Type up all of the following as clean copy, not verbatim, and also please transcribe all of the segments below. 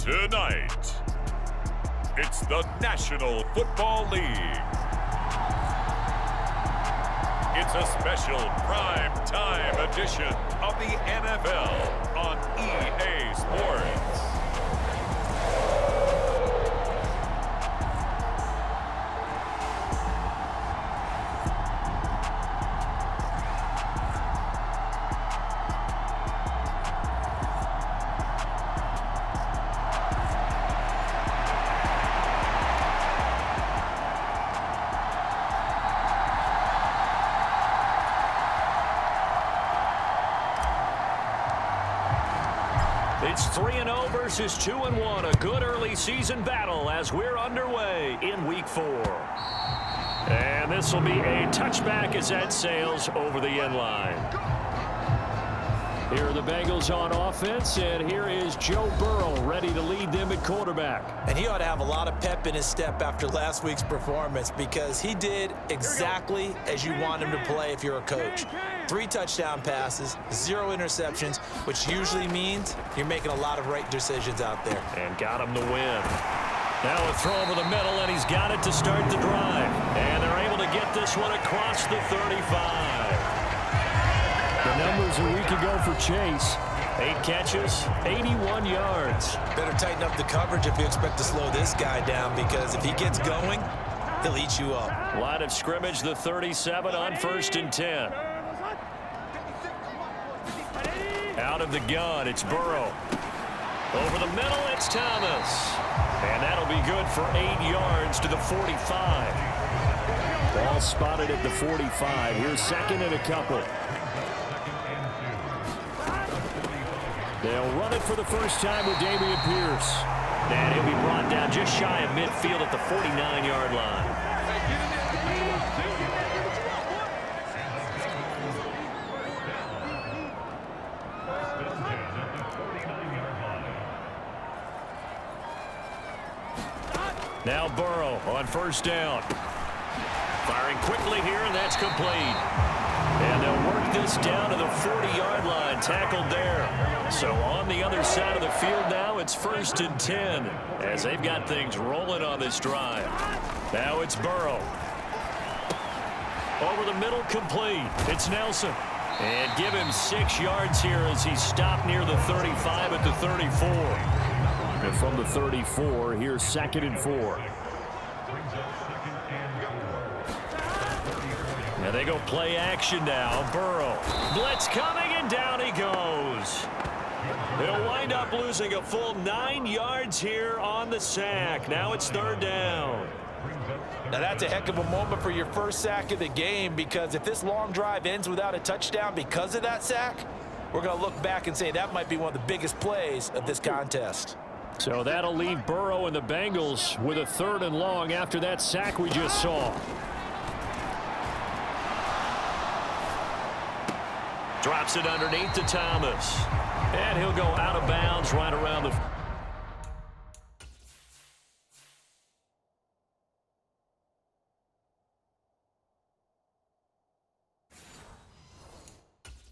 Tonight, it's the National Football League. It's a special prime time edition of the NFL on EA Sports. It's 3-0 versus 2-1, a good early season battle as we're underway in Week 4. And this will be a touchback as that sails over the end line. Here are the Bengals on offense, and here is Joe Burrow ready to lead them at quarterback. And he ought to have a lot of pep in his step after last week's performance because he did exactly as you want him to play if you're a coach. 3 touchdown passes, 0 interceptions, which usually means you're making a lot of right decisions out there. And got him the win. Now a throw over the middle, and he's got it to start the drive. And they're able to get this one across the 35. The numbers a week ago for Chase. 8 catches, 81 yards. Better tighten up the coverage if you expect to slow this guy down because if he gets going, he'll eat you up. Line of scrimmage, the 37 on 1st and 10. Out of the gun, it's Burrow. Over the middle, it's Thomas. And that'll be good for 8 yards to the 45. Ball spotted at the 45. Here's second and a couple. They'll run it for the first time with Dameon Pierce. And he'll be brought down just shy of midfield at the 49-yard line. Now Burrow on 1st down. Firing quickly here, and that's complete. And they'll work this down to the 40-yard line, tackled there. So on the other side of the field now, it's 1st and 10 as they've got things rolling on this drive. Now it's Burrow. Over the middle, complete. It's Nelson. And give him 6 yards here as he's stopped near the 35 at the 34. And from the 34, here's 2nd and 4. Now they go play action now. Burrow. Blitz coming, and down he goes. They'll wind up losing a full 9 yards here on the sack. Now it's 3rd down. Now that's a heck of a moment for your first sack of the game because if this long drive ends without a touchdown because of that sack, we're going to look back and say that might be one of the biggest plays of this contest. So that'll leave Burrow and the Bengals with a 3rd and long after that sack we just saw. Drops it underneath to Thomas. And he'll go out of bounds right around the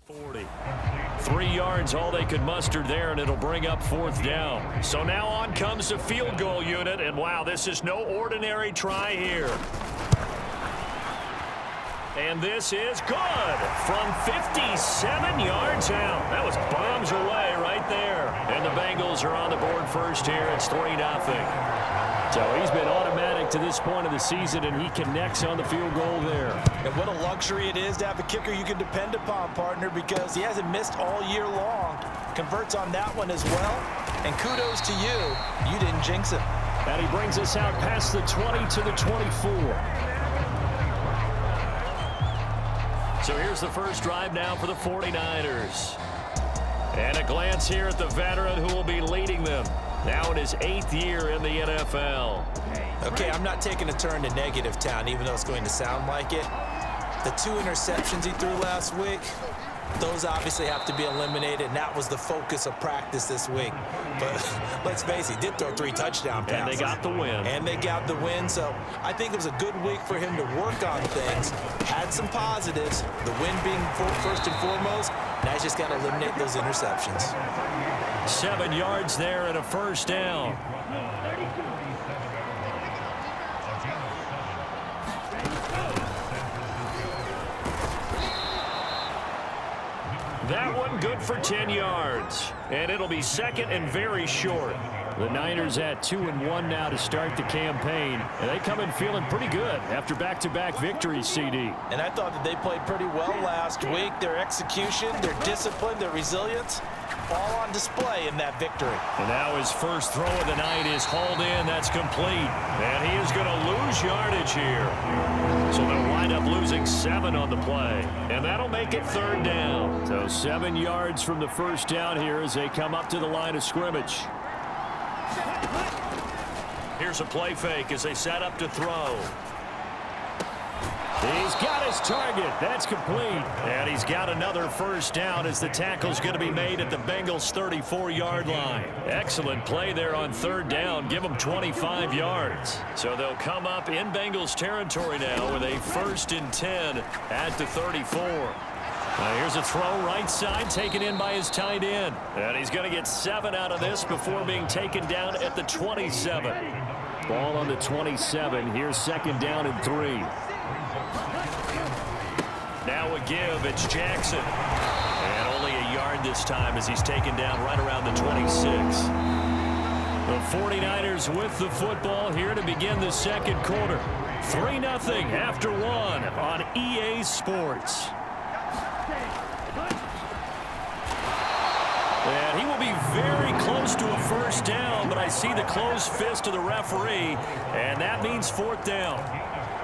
40. 3 yards all they could muster there, and it'll bring up 4th down. So now on comes the field goal unit, and wow, this is no ordinary try here. And this is good from 57 yards out. That was bombs away right there. And the Bengals are on the board first here. It's 3-0. So he's been automatic to this point of the season, and he connects on the field goal there. And what a luxury it is to have a kicker you can depend upon, partner, because he hasn't missed all year long. Converts on that one as well. And kudos to you. You didn't jinx him. And he brings us out past the 20 to the 24. So here's the first drive now for the 49ers. And a glance here at the veteran who will be leading them. Now in his 8th year in the NFL. Okay, I'm not taking a turn to negative town, even though it's going to sound like it. The 2 interceptions he threw last week, those obviously have to be eliminated, and that was the focus of practice this week. But let's face it, he did throw 3 touchdown passes. And they got the win. And they got the win, so I think it was a good week for him to work on things. Had some positives, the win being first and foremost. Now he's just got to eliminate those interceptions. 7 yards there and a first down. That one good for 10 yards. And it'll be second and very short. The Niners at 2-1 now to start the campaign. And they come in feeling pretty good after back-to-back victories, CD. And I thought that they played pretty well last week. Their execution, their discipline, their resilience, all on display in that victory. And now his first throw of the night is hauled in. That's complete. And he is going to lose yardage here. So they'll wind up losing 7 on the play. And that'll make it third down. So 7 yards from the first down here as they come up to the line of scrimmage. Here's a play fake as they set up to throw. He's got his target. That's complete. And he's got another first down as the tackle's going to be made at the Bengals' 34-yard line. Excellent play there on third down. Give them 25 yards. So they'll come up in Bengals territory now with a 1st and 10 at the 34. Here's a throw right side taken in by his tight end. And he's going to get 7 out of this before being taken down at the 27. Ball on the 27. Here's second down and 3. Now a give. It's Jackson. And only a yard this time as he's taken down right around the 26. The 49ers with the football here to begin the second quarter. 3-0 after 1 on EA Sports. And he will be very close to a first down, but I see the closed fist of the referee, and that means 4th down.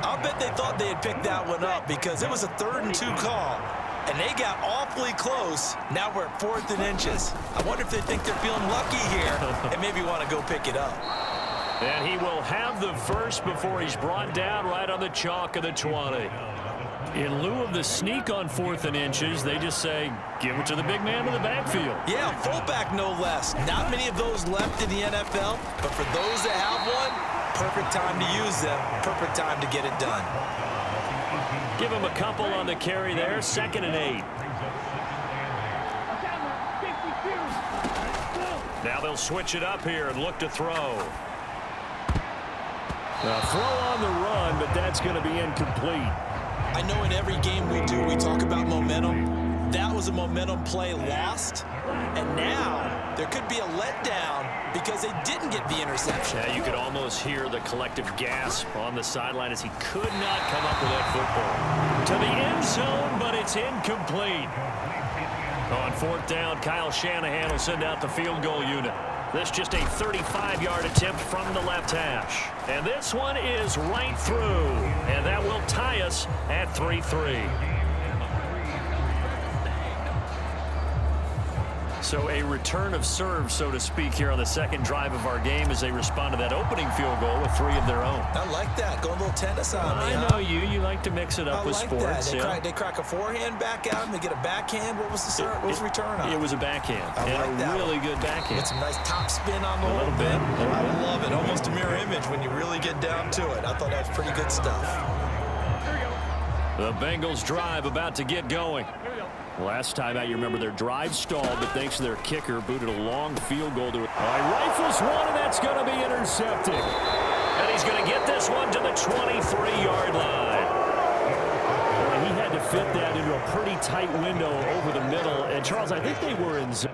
I'll bet they thought they had picked that one up because it was a 3rd and 2 call, and they got awfully close. Now we're at 4th and inches. I wonder if they think they're feeling lucky here and maybe want to go pick it up. And he will have the first before he's brought down right on the chalk of the 20. In lieu of the sneak on 4th and inches, they just say, give it to the big man in the backfield. Yeah, fullback no less. Not many of those left in the NFL, but for those that have one, perfect time to use them, perfect time to get it done. Give him a couple on the carry there, 2nd and 8. Now they'll switch it up here and look to throw. A throw on the run, but that's going to be incomplete. I know in every game we do, we talk about momentum. That was a momentum play lost. And now there could be a letdown because they didn't get the interception. Yeah, you could almost hear the collective gasp on the sideline as he could not come up with that football. To the end zone, but it's incomplete. On 4th down, Kyle Shanahan will send out the field goal unit. This just a 35-yard attempt from the left hash. And this one is right through. And that will tie us at 3-3. So a return of serve, so to speak, here on the second drive of our game as they respond to that opening field goal with 3 of their own. I like that. Go a little tennis on me, I know you. You like to mix it up with sports. They crack a forehand back out and they get a backhand. What was the serve? What was the return on? It was a backhand. And a really good backhand. With some nice top spin on the whole bit. I love it. Almost a mirror image when you really get down to it. I thought that was pretty good stuff. The Bengals drive about to get going. Last time out, you remember their drive stalled, but thanks to their kicker, booted a long field goal to it. Rifles one, and that's going to be intercepted. And he's going to get this one to the 23-yard line. Well, he had to fit that into a pretty tight window over the middle. And, Charles, I think they were in zone.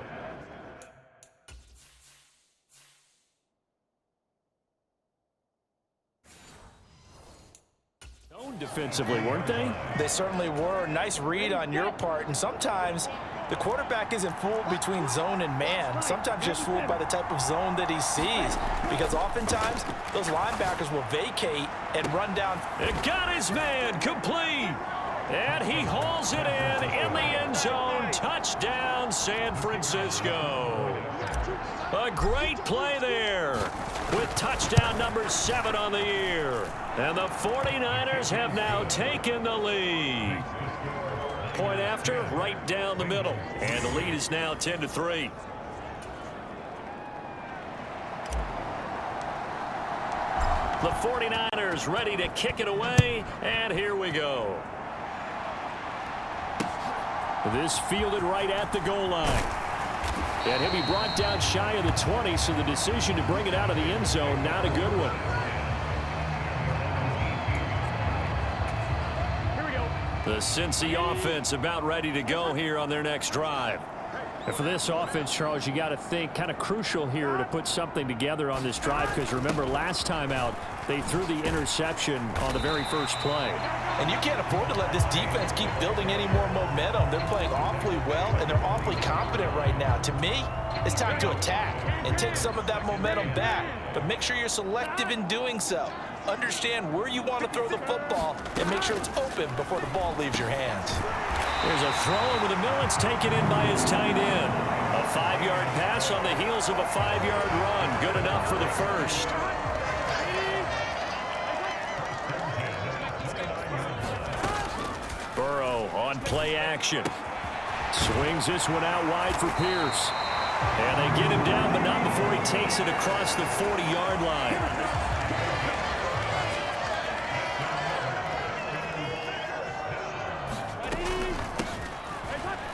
Defensively, weren't they? They certainly were. Nice read on your part. And sometimes the quarterback isn't fooled between zone and man. Sometimes just fooled by the type of zone that he sees. Because oftentimes those linebackers will vacate and run down. It got his man complete. And he hauls it in the end zone. Touchdown, San Francisco. A great play there with touchdown number 7 on the year. And the 49ers have now taken the lead. Point after. after, right down the middle. And the lead is now 10-3. The 49ers ready to kick it away, and here we go. This fielded right at the goal line. And he'll be brought down shy of the 20, so the decision to bring it out of the end zone, not a good one. The Cincy offense about ready to go here on their next drive. And for this offense, Charles, you got to think kind of crucial here to put something together on this drive, because remember last time out they threw the interception on the very first play. And you can't afford to let this defense keep building any more momentum. They're playing awfully well, and they're awfully confident right now. To me, it's time to attack and take some of that momentum back, but make sure you're selective in doing so. Understand where you want to throw the football and make sure it's open before the ball leaves your hands. There's a throw over the middle. It's taken in by his tight end. A 5-yard pass on the heels of a 5-yard run. Good enough for the first. Burrow on play action. Swings this one out wide for Pierce. And they get him down, but not before he takes it across the 40-yard line.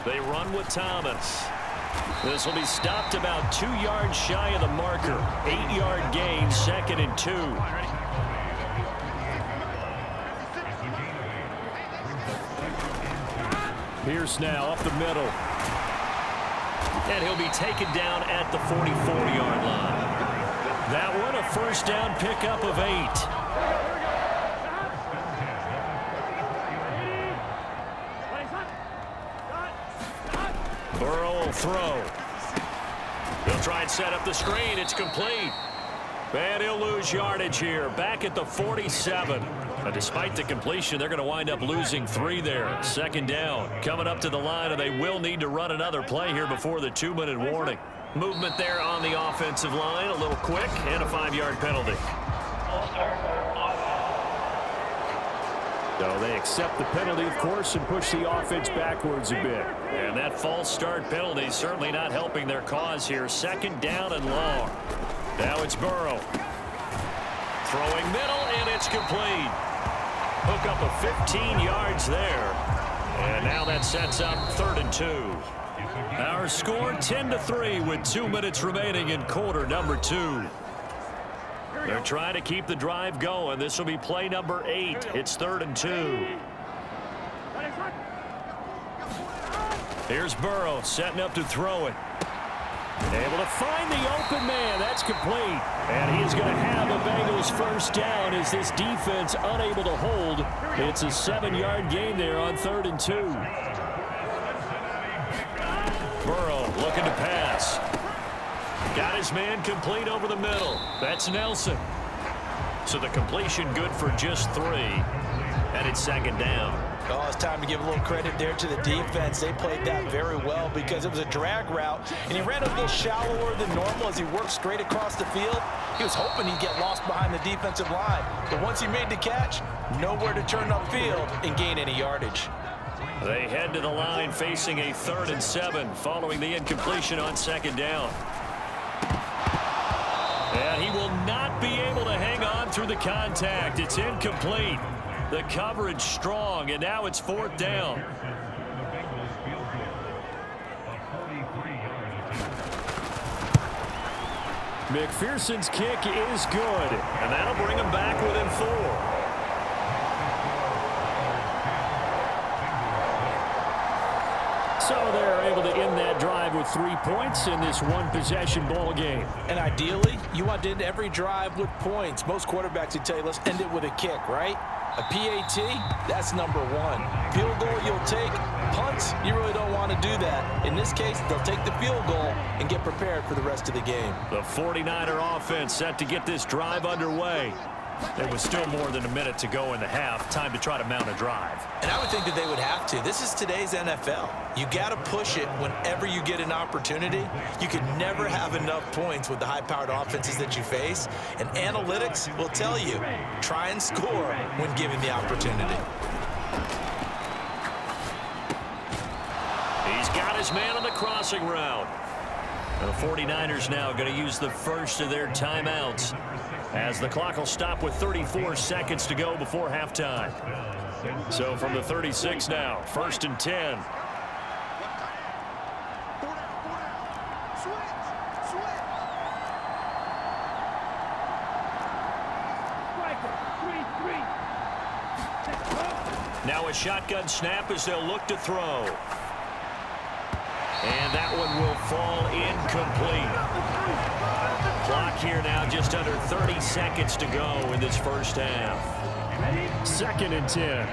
They run with Thomas. This will be stopped about 2 yards shy of the marker. 8-yard gain, 2nd and 2. Pierce now up the middle. And he'll be taken down at the 44-yard line. That one a first down pickup of 8. Burrow will throw. He'll try and set up the screen. It's complete. And he'll lose yardage here. Back at the 47. But despite the completion, they're going to wind up losing 3 there. 2nd down. Coming up to the line, and they will need to run another play here before the 2-minute warning. Movement there on the offensive line. A little quick, and a 5-yard penalty. So they accept the penalty, of course, and push the offense backwards a bit. And that false start penalty certainly not helping their cause here. 2nd down and long. Now it's Burrow. Throwing middle, and it's complete. Hook up of 15 yards there. And now that sets up 3rd and 2. Our score 10-3 with 2 minutes remaining in quarter number 2. They're trying to keep the drive going. This will be play number 8. It's 3rd and 2. Here's Burrow setting up to throw it. Able to find the open man. That's complete. And he is going to have a Bengals first down as this defense unable to hold. It's a 7-yard gain there on 3rd and 2. Burrow looking to pass. Got his man complete over the middle. That's Nelson. So the completion good for just 3. And it's 2nd down. Oh, it's time to give a little credit there to the defense. They played that very well because it was a drag route, and he ran a little shallower than normal as he worked straight across the field. He was hoping he'd get lost behind the defensive line. But once he made the catch, nowhere to turn upfield and gain any yardage. They head to the line facing a 3rd and 7 following the incompletion on 2nd down. And he will not be able to hang on through the contact. It's incomplete. The coverage strong, and now it's 4th down. McPherson's kick is good, and that'll bring him back within 4. So they're able to end that drive with 3 points in this one-possession ball game. And ideally, you want to end every drive with points. Most quarterbacks would tell you, let's end it with a kick, right? A PAT, that's number 1. Field goal you'll take. Punts, you really don't want to do that. In this case, they'll take the field goal and get prepared for the rest of the game. The 49er offense set to get this drive underway. There was still more than a minute to go in the half. Time to try to mount a drive. And I would think that they would have to. This is today's NFL. You got to push it whenever you get an opportunity. You can never have enough points with the high-powered offenses that you face. And analytics will tell you, try and score when given the opportunity. He's got his man on the crossing route. The 49ers now going to use the first of their timeouts as the clock will stop with 34 seconds to go before halftime. So from the 36 now, 1st and 10. Now a shotgun snap as they'll look to throw. And that one will fall incomplete. Clock here now just under 30 seconds to go in this first half. 2nd and 10.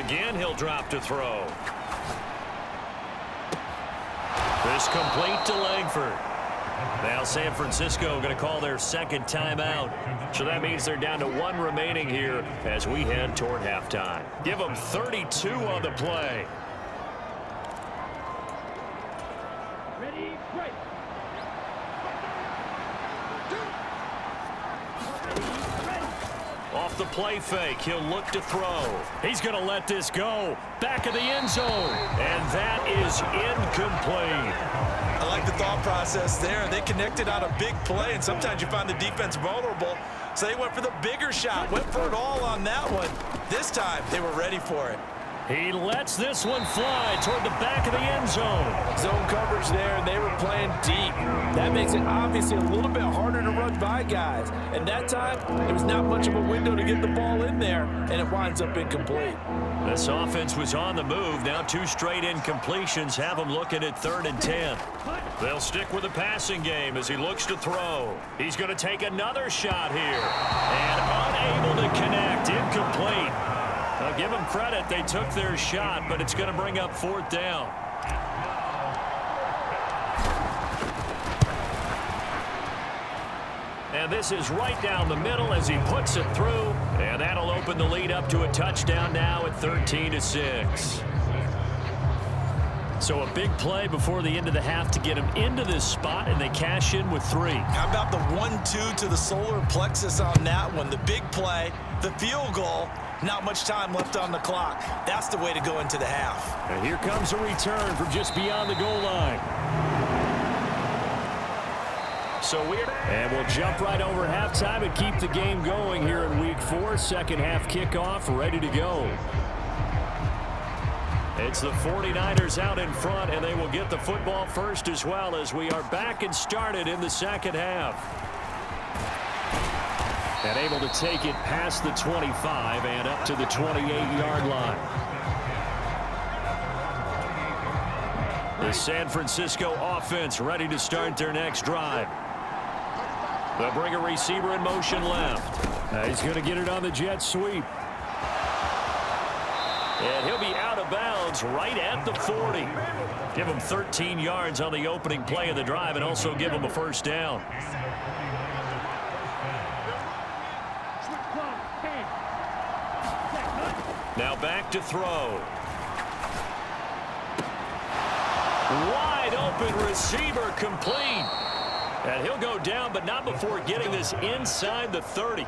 Again, he'll drop to throw. This complete to Langford. Now San Francisco going to call their second timeout. So that means they're down to 1 remaining here as we head toward halftime. Give them 32 on the play. Ready, break. Off the play fake, he'll look to throw. He's going to let this go. Back of the end zone. And that is incomplete. I like the thought process there. They connected on a big play, and sometimes you find the defense vulnerable. So they went for the bigger shot, went for it all on that one. This time, they were ready for it. He lets this one fly toward the back of the end zone. Zone coverage there, and they were playing deep. That makes it obviously a little bit harder to run by guys. And that time, there was not much of a window to get the ball in there, and it winds up incomplete. This offense was on the move. Now 2 straight incompletions have them looking at 3rd and 10. They'll stick with the passing game as he looks to throw. He's going to take another shot here. And unable to connect. Incomplete. I'll give them credit. They took their shot, but it's going to bring up 4th down. And this is right down the middle as he puts it through. And that'll open the lead up to a touchdown now at 13-6. So a big play before the end of the half to get him into this spot, and they cash in with 3. How about the 1-2 to the solar plexus on that one? The big play, the field goal, not much time left on the clock. That's the way to go into the half. And here comes a return from just beyond the goal line. And we'll jump right over halftime and keep the game going here in Week 4. Second half kickoff, ready to go. It's the 49ers out in front, and they will get the football first as well as we are back and started in the second half. And able to take it past the 25 and up to the 28-yard line. The San Francisco offense ready to start their next drive. They'll bring a receiver in motion left. He's going to get it on the jet sweep. And he'll be out of bounds right at the 40. Give him 13 yards on the opening play of the drive and also give him a first down. Now back to throw. Wide open receiver complete. And he'll go down, but not before getting this inside the 30.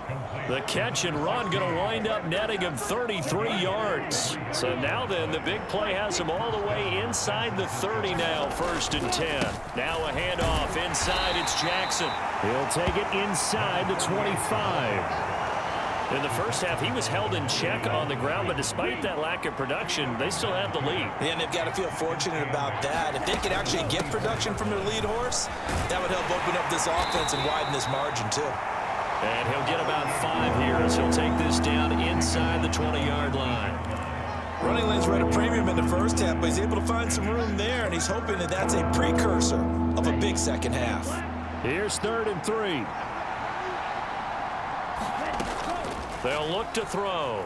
The catch and run going to wind up netting him 33 yards. So now then, the big play has him all the way inside the 30 now, 1st and 10. Now a handoff inside, it's Jackson. He'll take it inside the 25. In the first half, he was held in check on the ground, but despite that lack of production, they still have the lead. Yeah, and they've got to feel fortunate about that. If they could actually get production from their lead horse, that would help open up this offense and widen this margin, too. And he'll get about 5 here as he'll take this down inside the 20-yard line. Running lanes were at a premium in the first half, but he's able to find some room there, and he's hoping that that's a precursor of a big second half. Here's 3rd and 3. They'll look to throw.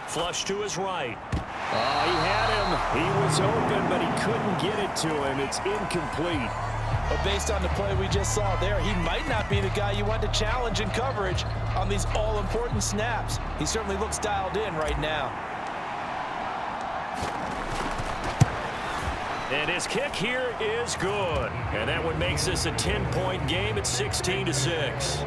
Flush to his right. He had him. He was open, but he couldn't get it to him. It's incomplete. But based on the play we just saw there, he might not be the guy you want to challenge in coverage on these all-important snaps. He certainly looks dialed in right now. And his kick here is good. And that one makes this a 10-point game at 16-6.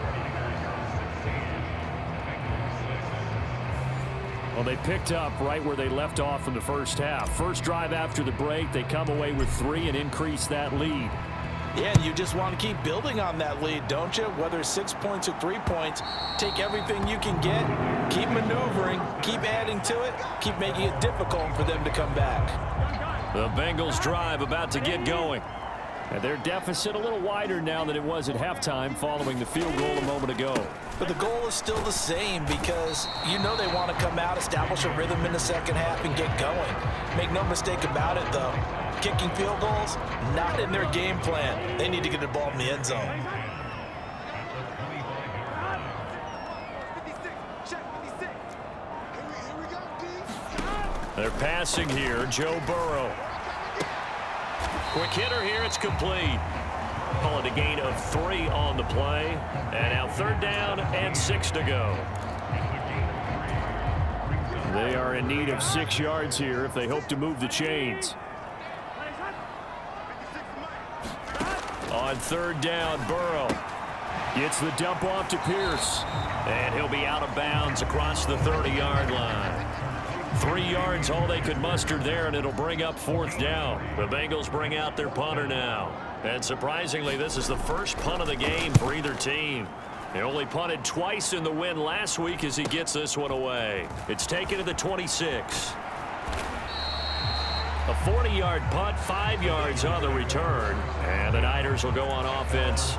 Well, they picked up right where they left off in the first half. First drive after the break, they come away with 3 and increase that lead. Yeah, and you just want to keep building on that lead, don't you? Whether it's 6 points or 3 points, take everything you can get, keep maneuvering, keep adding to it, keep making it difficult for them to come back. The Bengals drive about to get going. And their deficit a little wider now than it was at halftime following the field goal a moment ago. But the goal is still the same because you know they want to come out, establish a rhythm in the second half, and get going. Make no mistake about it, though. Kicking field goals, not in their game plan. They need to get the ball in the end zone. They're passing here. Joe Burrow. Quick hitter here. It's complete. Call it a gain of 3 on the play. And now 3rd down and 6 to go. They are in need of 6 yards here if they hope to move the chains. On 3rd down, Burrow Gets the dump off to Pierce. And he'll be out of bounds across the 30-yard line. 3 yards, all they could muster there, and it'll bring up 4th down. The Bengals bring out their punter now. And surprisingly, this is the first punt of the game for either team. He only punted twice in the win last week as he gets this one away. It's taken to the 26. A 40-yard punt, 5 yards on the return. And the Niners will go on offense,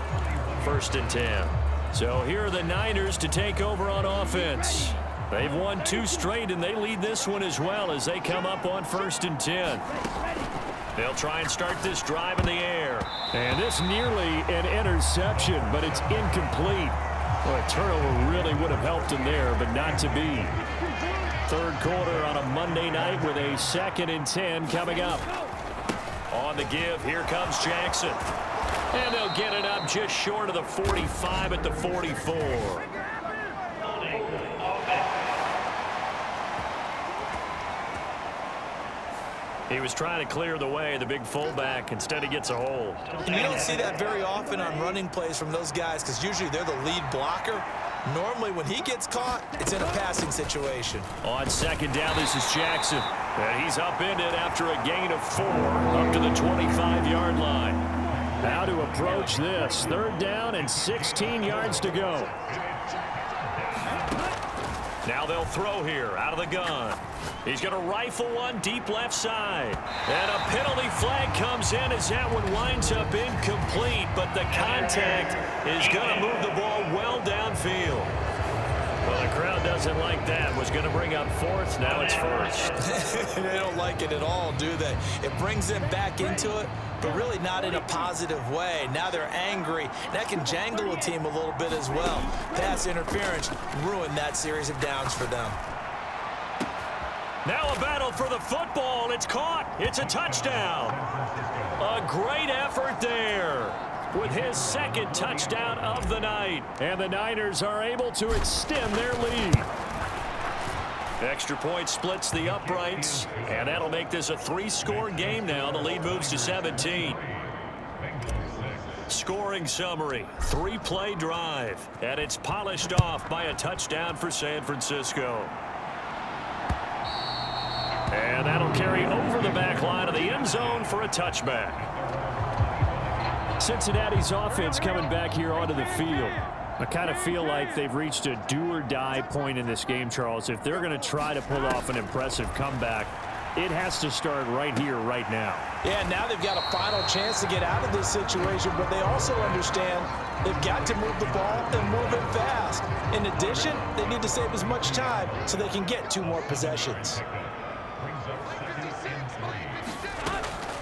1st and 10. So here are the Niners to take over on offense. They've won 2 straight, and they lead this one as well as they come up on 1st and 10. They'll try and start this drive in the air. And this nearly an interception, but it's incomplete. Well, a turnover really would have helped him there, but not to be. 3rd quarter on a Monday night with a 2nd and 10 coming up. On the give, here comes Jackson. And they'll get it up just short of the 45 at the 44. He was trying to clear the way, the big fullback. Instead, he gets a hole. And you don't see that very often on running plays from those guys because usually they're the lead blocker. Normally, when he gets caught, it's in a passing situation. On 2nd down, this is Jackson. And he's upended after a gain of 4 up to the 25-yard line. How to approach this. 3rd down and 16 yards to go. Now they'll throw here out of the gun. He's going to rifle one deep left side. And a penalty flag comes in as that one winds up incomplete. But the contact is going to move the ball well downfield. Well, the crowd doesn't like that. Was going to bring up 4th. Now it's 1st. They don't like it at all, do they? It brings them back into it, but really not in a positive way. Now they're angry. That can jangle a team a little bit as well. Pass interference ruined that series of downs for them. Now a battle for the football. It's caught. It's a touchdown. A great effort there with his 2nd touchdown of the night. And the Niners are able to extend their lead. Extra point splits the uprights, and that'll make this a 3-score game now. The lead moves to 17. Scoring summary, 3-play drive, and it's polished off by a touchdown for San Francisco. And that'll carry over the back line of the end zone for a touchback. Cincinnati's offense coming back here onto the field. I kind of feel like they've reached a do-or-die point in this game, Charles. If they're going to try to pull off an impressive comeback, it has to start right here, right now. Yeah, now they've got a final chance to get out of this situation, but they also understand they've got to move the ball and move it fast. In addition, they need to save as much time so they can get 2 more possessions.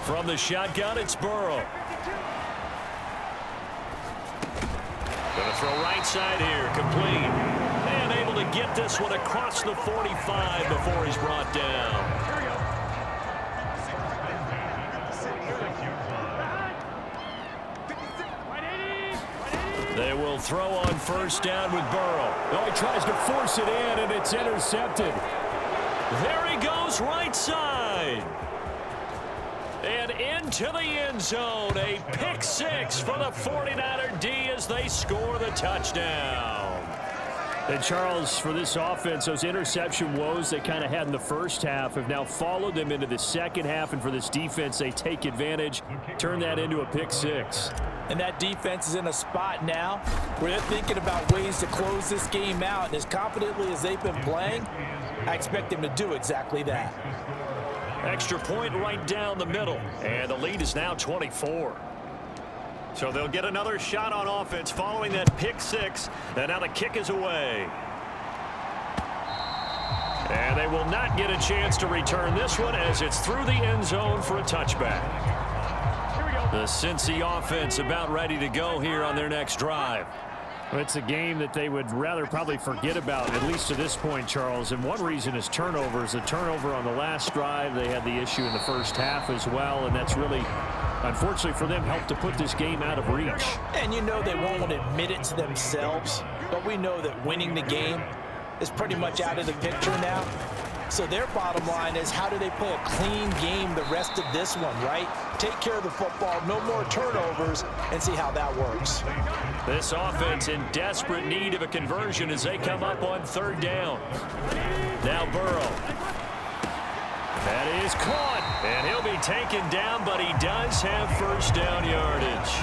From the shotgun, it's Burrow. Going to throw right side here, complete. And able to get this one across the 45 before he's brought down. They will throw on 1st down with Burrow. Oh, he tries to force it in, and it's intercepted. There he goes, right side. And into the end zone, a pick 6 for the 49er D as they score the touchdown. And Charles, for this offense, those interception woes they kind of had in the first half have now followed them into the second half. And for this defense, they take advantage, turn that into a pick six. And that defense is in a spot now where they're thinking about ways to close this game out. And as confidently as they've been playing, I expect them to do exactly that. Extra point right down the middle. And the lead is now 24. So they'll get another shot on offense following that pick six. And now the kick is away. And they will not get a chance to return this one as it's through the end zone for a touchback. The Cincy offense about ready to go here on their next drive. Well, it's a game that they would rather probably forget about, at least to this point, Charles. And one reason is turnovers. A turnover on the last drive. They had the issue in the first half as well, and that's really, unfortunately for them, helped to put this game out of reach. And you know they won't admit it to themselves, but we know that winning the game is pretty much out of the picture now. So their bottom line is, how do they play a clean game the rest of this one, right? Take care of the football, no more turnovers, and see how that works. This offense in desperate need of a conversion as they come up on third down. Now Burrow. That is caught, and he'll be taken down, but he does have first down yardage.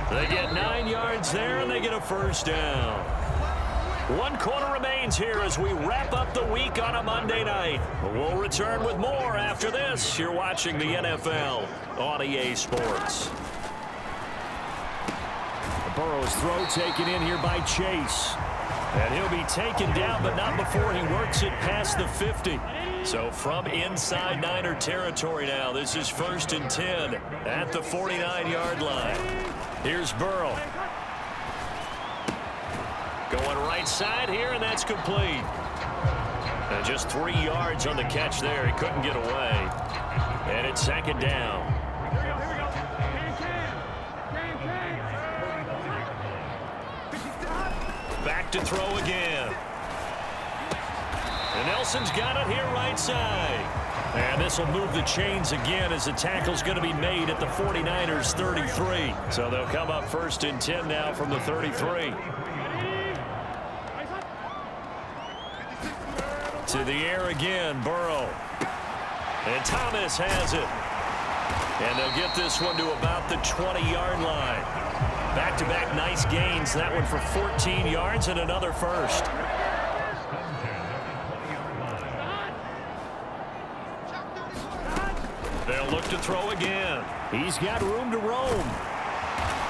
They get 9 yards there, and they get a first down. 1 quarter remains here as we wrap up the week on a Monday night. We'll return with more after this. You're watching the NFL on EA Sports. Burrow's throw taken in here by Chase. And he'll be taken down, but not before he works it past the 50. So from inside Niner territory now, this is 1st and 10 at the 49-yard line. Here's Burrow. Going right side here, and that's complete. And just 3 yards on the catch there. He couldn't get away. And it's 2nd down. Back to throw again. And Nelson's got it here right side. And this will move the chains again as the tackle's going to be made at the 49ers 33. So they'll come up 1st and 10 now from the 33. To the air again, Burrow. And Thomas has it. And they'll get this one to about the 20-yard line. Back-to-back nice gains. That one for 14 yards and another first. They'll look to throw again. He's got room to roam.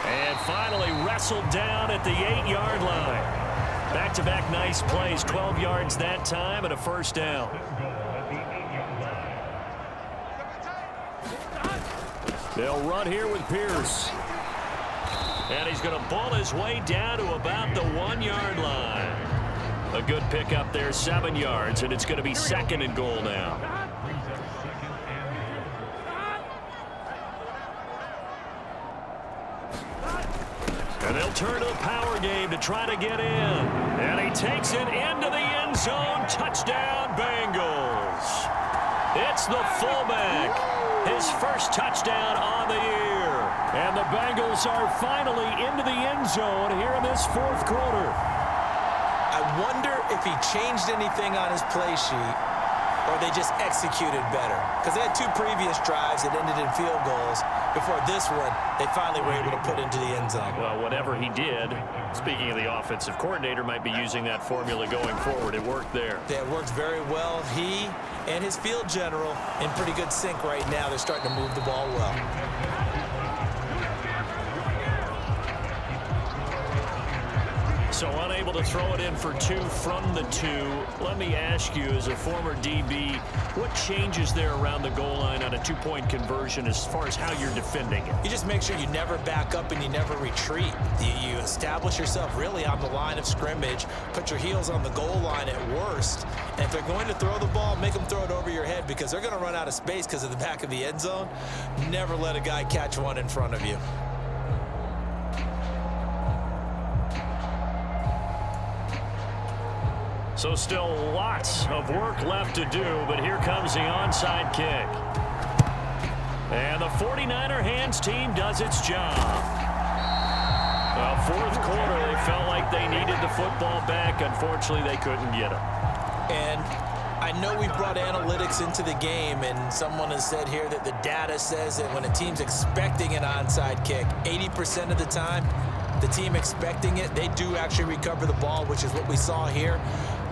And finally wrestled down at the 8-yard line. Back-to-back nice plays, 12 yards that time and a first down. They'll run here with Pierce. And he's going to ball his way down to about the 1-yard line. A good pickup there, 7 yards, and it's going to be 2nd and goal now. And they'll turn to the power game to try to get in. And he takes it into the end zone. Touchdown, Bengals. It's the fullback. His first touchdown on the year. And the Bengals are finally into the end zone here in this 4th quarter. I wonder if he changed anything on his play sheet or they just executed better. Because they had 2 previous drives that ended in field goals. Before this one, they finally were able to put into the end zone. Well, whatever he did, speaking of the offensive coordinator, might be using that formula going forward. It worked there. Yeah, it worked very well. He and his field general in pretty good sync right now. They're starting to move the ball well. So unable to throw it in for 2 from the 2. Let me ask you, as a former DB, what changes there around the goal line on a 2-point conversion as far as how you're defending it? You just make sure you never back up and you never retreat. You establish yourself really on the line of scrimmage, put your heels on the goal line at worst, and if they're going to throw the ball, make them throw it over your head because they're going to run out of space because of the back of the end zone. Never let a guy catch one in front of you. So still lots of work left to do, but here comes the onside kick. And the 49er hands team does its job. Well, 4th quarter, they felt like they needed the football back. Unfortunately, they couldn't get him. And I know we brought analytics into the game, and someone has said here that the data says that when a team's expecting an onside kick, 80% of the time, the team expecting it, they do actually recover the ball, which is what we saw here.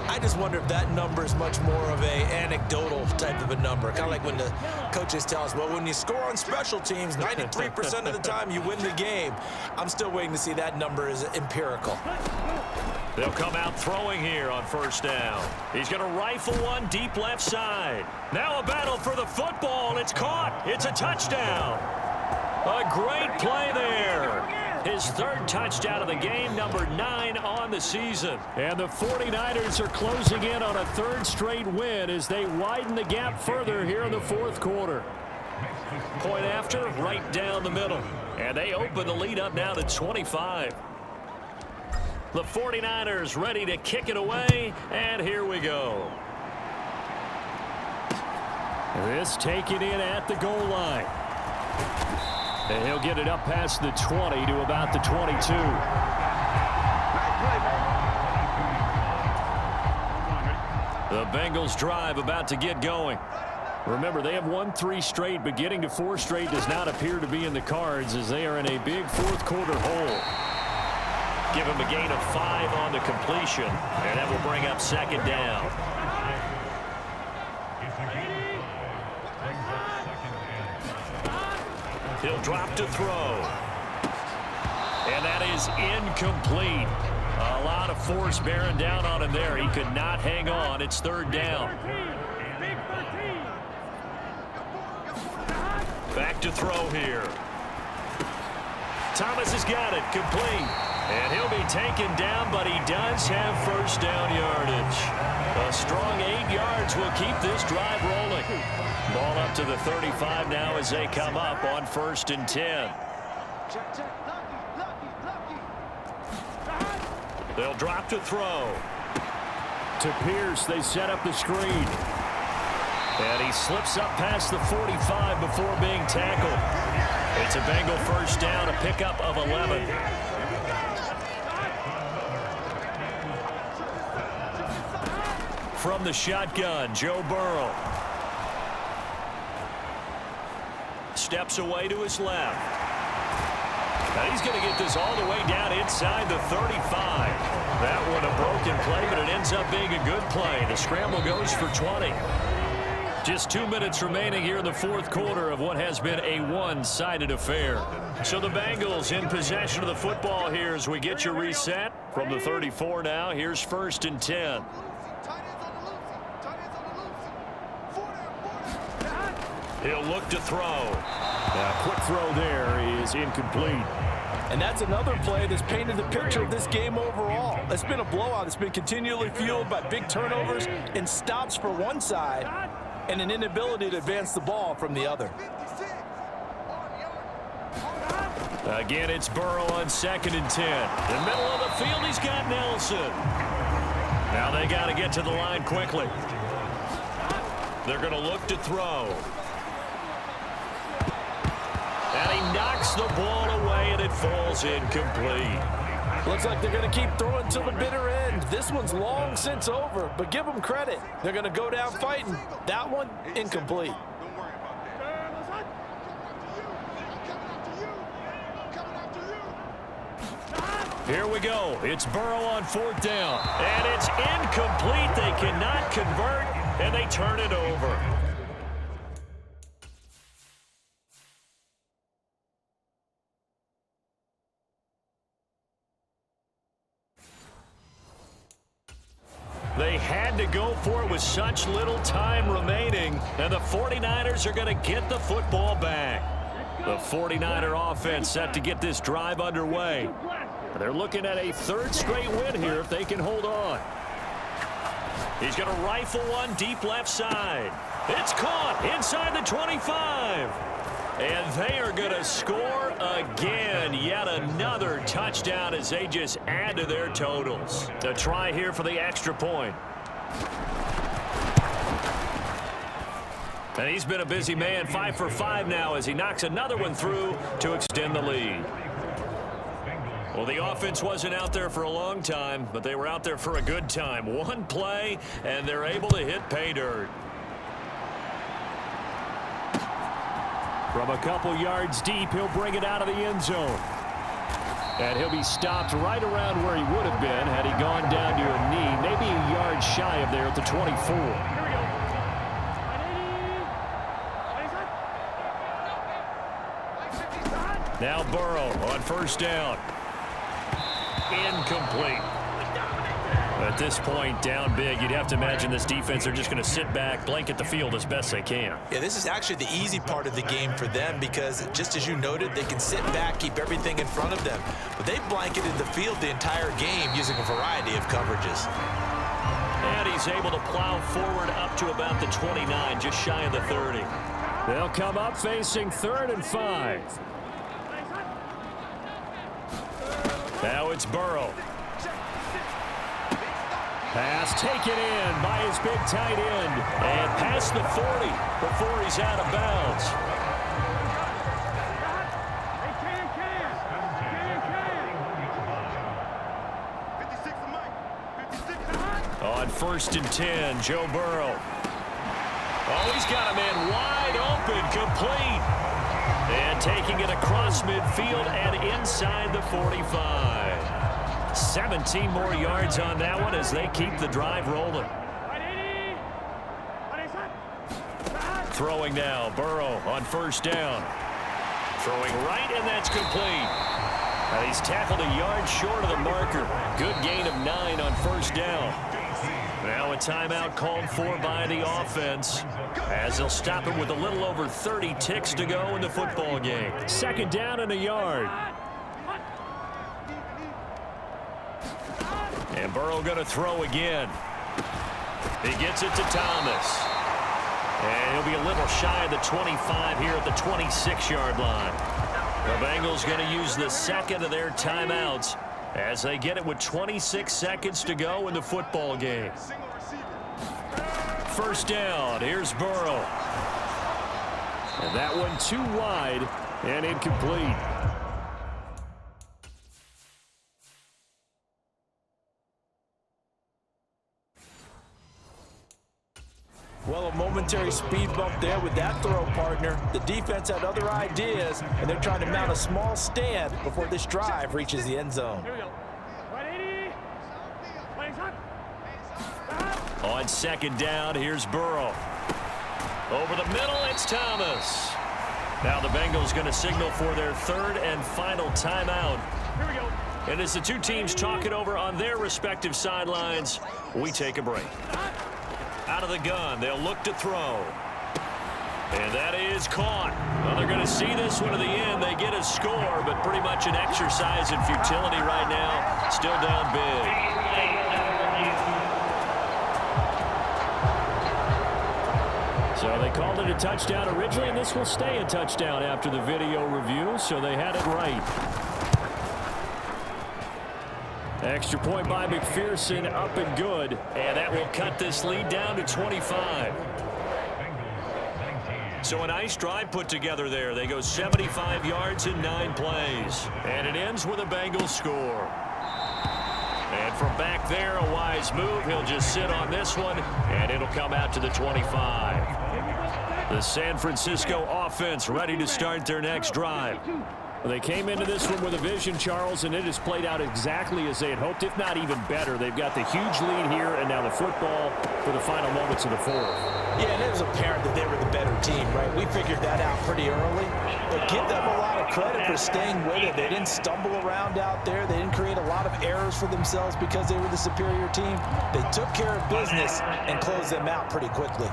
I just wonder if that number is much more of a anecdotal type of a number. Kind of like when the coaches tell us, well, when you score on special teams, 93% of the time you win the game. I'm still waiting to see that number is empirical. They'll come out throwing here on first down. He's going to rifle one deep left side. Now a battle for the football. It's caught. It's a touchdown. A great play there. His third touchdown of the game, number 9 on the season. And the 49ers are closing in on a third straight win as they widen the gap further here in the fourth quarter. Point after, right down the middle. And they open the lead up now to 25. The 49ers ready to kick it away, and here we go. This taken in at the goal line. And he'll get it up past the 20 to about the 22. The Bengals drive about to get going. Remember, they have won 3 straight, but getting to 4 straight does not appear to be in the cards as they are in a big fourth quarter hole. Give him a gain of 5 on the completion, and that will bring up second down. He'll drop to throw. And that is incomplete. A lot of force bearing down on him there. He could not hang on. It's third down. Back to throw here. Thomas has got it. Complete. And he'll be taken down, but he does have first down yardage. A strong 8 yards will keep this drive rolling. Ball up to the 35 now as they come up on 1st and 10. They'll drop to throw. To Pierce, they set up the screen. And he slips up past the 45 before being tackled. It's a Bengal first down, a pickup of 11. From the shotgun, Joe Burrow. Steps away to his left. Now he's going to get this all the way down inside the 35. That one a broken play, but it ends up being a good play. The scramble goes for 20. Just 2 minutes remaining here in the fourth quarter of what has been a one-sided affair. So the Bengals in possession of the football here as we get you reset. From the 34 now, here's 1st and 10. He'll look to throw. Quick throw there is incomplete. And that's another play that's painted the picture of this game overall. It's been a blowout. It's been continually fueled by big turnovers and stops for one side and an inability to advance the ball from the other. Again, it's Burrow on 2nd and 10. In the middle of the field, he's got Nelson. Now they got to get to the line quickly. They're going to look to throw. And he knocks the ball away, and it falls incomplete. Looks like they're going to keep throwing till the bitter end. This one's long since over, but give them credit. They're going to go down fighting. That one, incomplete. Here we go. It's Burrow on 4th down. And it's incomplete. They cannot convert, and they turn it over. They had to go for it with such little time remaining, and the 49ers are going to get the football back. The 49er offense set to get this drive underway. They're looking at a 3rd straight win here if they can hold on. He's going to rifle one deep left side. It's caught inside the 25. And they are going to score again. Yet another touchdown as they just add to their totals. A try here for the extra point. And he's been a busy man, 5 for 5 now as he knocks another one through to extend the lead. Well, the offense wasn't out there for a long time, but they were out there for a good time. One play, and they're able to hit pay dirt. From a couple yards deep, he'll bring it out of the end zone. And he'll be stopped right around where he would have been had he gone down to a knee, maybe a yard shy of there at the 24. Now Burrow on first down. Incomplete. At this point, down big, you'd have to imagine this defense are just going to sit back, blanket the field as best they can. Yeah, this is actually the easy part of the game for them because, just as you noted, they can sit back, keep everything in front of them. But they blanketed the field the entire game using a variety of coverages. And he's able to plow forward up to about the 29, just shy of the 30. They'll come up facing 3rd and 5. Now it's Burrow. Pass taken in by his big tight end. And past the 40 before he's out of bounds. On 1st and 10, Joe Burrow. Oh, he's got a man wide open, complete. And taking it across midfield and inside the 45. 17 more yards on that one as they keep the drive rolling. Throwing now, Burrow on 1st down. Throwing right, and that's complete. And he's tackled a yard short of the marker. Good gain of 9 on 1st down. Now a timeout called for by the offense as they'll stop it with a little over 30 ticks to go in the football game. 2nd down and a yard. And Burrow going to throw again. He gets it to Thomas. And he'll be a little shy of the 25 here at the 26-yard line. The Bengals going to use the 2nd of their timeouts as they get it with 26 seconds to go in the football game. 1st down. Here's Burrow. And that one too wide and incomplete. Well, a momentary speed bump there with that throw, partner. The defense had other ideas, and they're trying to mount a small stand before this drive reaches the end zone. On 2nd down, here's Burrow. Over the middle, it's Thomas. Now the Bengals going to signal for their 3rd and final timeout. And as the two teams talk it over on their respective sidelines, we take a break. Out of the gun, they'll look to throw. And that is caught. Well, they're going to see this one to the end. They get a score, but pretty much an exercise in futility right now. Still down big. So they called it a touchdown originally, and this will stay a touchdown after the video review, so they had it right. Extra point by McPherson, up and good. And that will cut this lead down to 25. So a nice drive put together there. They go 75 yards in 9 plays. And it ends with a Bengals score. And from back there, a wise move. He'll just sit on this one, and it'll come out to the 25. The San Francisco offense ready to start their next drive. Well, they came into this one with a vision, Charles, and it has played out exactly as they had hoped, if not even better. They've got the huge lead here, and now the football for the final moments of the 4th. Yeah, and it was apparent that they were the better team, right? We figured that out pretty early. But give them a lot of credit for staying with it. They didn't stumble around out there. They didn't create a lot of errors for themselves because they were the superior team. They took care of business and closed them out pretty quickly.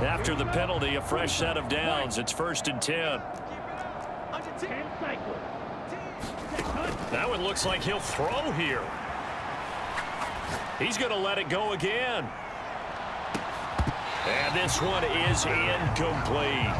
After the penalty, a fresh set of downs. It's 1st and 10. That one looks like he'll throw here. He's going to let it go again. And this one is incomplete.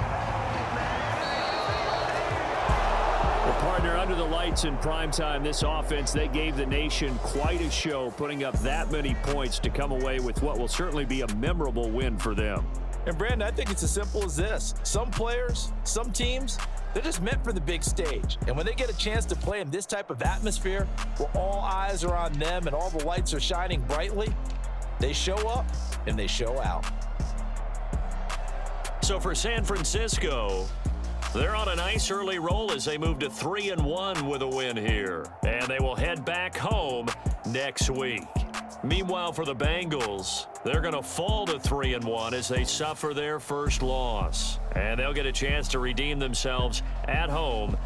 Well, partner, under the lights in primetime, this offense, they gave the nation quite a show, putting up that many points to come away with what will certainly be a memorable win for them. And Brandon, I think it's as simple as this. Some players, some teams, they're just meant for the big stage. And when they get a chance to play in this type of atmosphere, where all eyes are on them and all the lights are shining brightly, they show up and they show out. So for San Francisco, they're on a nice early roll as they move to 3-1 with a win here. And they will head back home next week. Meanwhile, for the Bengals, they're going to fall to 3-1 as they suffer their first loss. And they'll get a chance to redeem themselves at home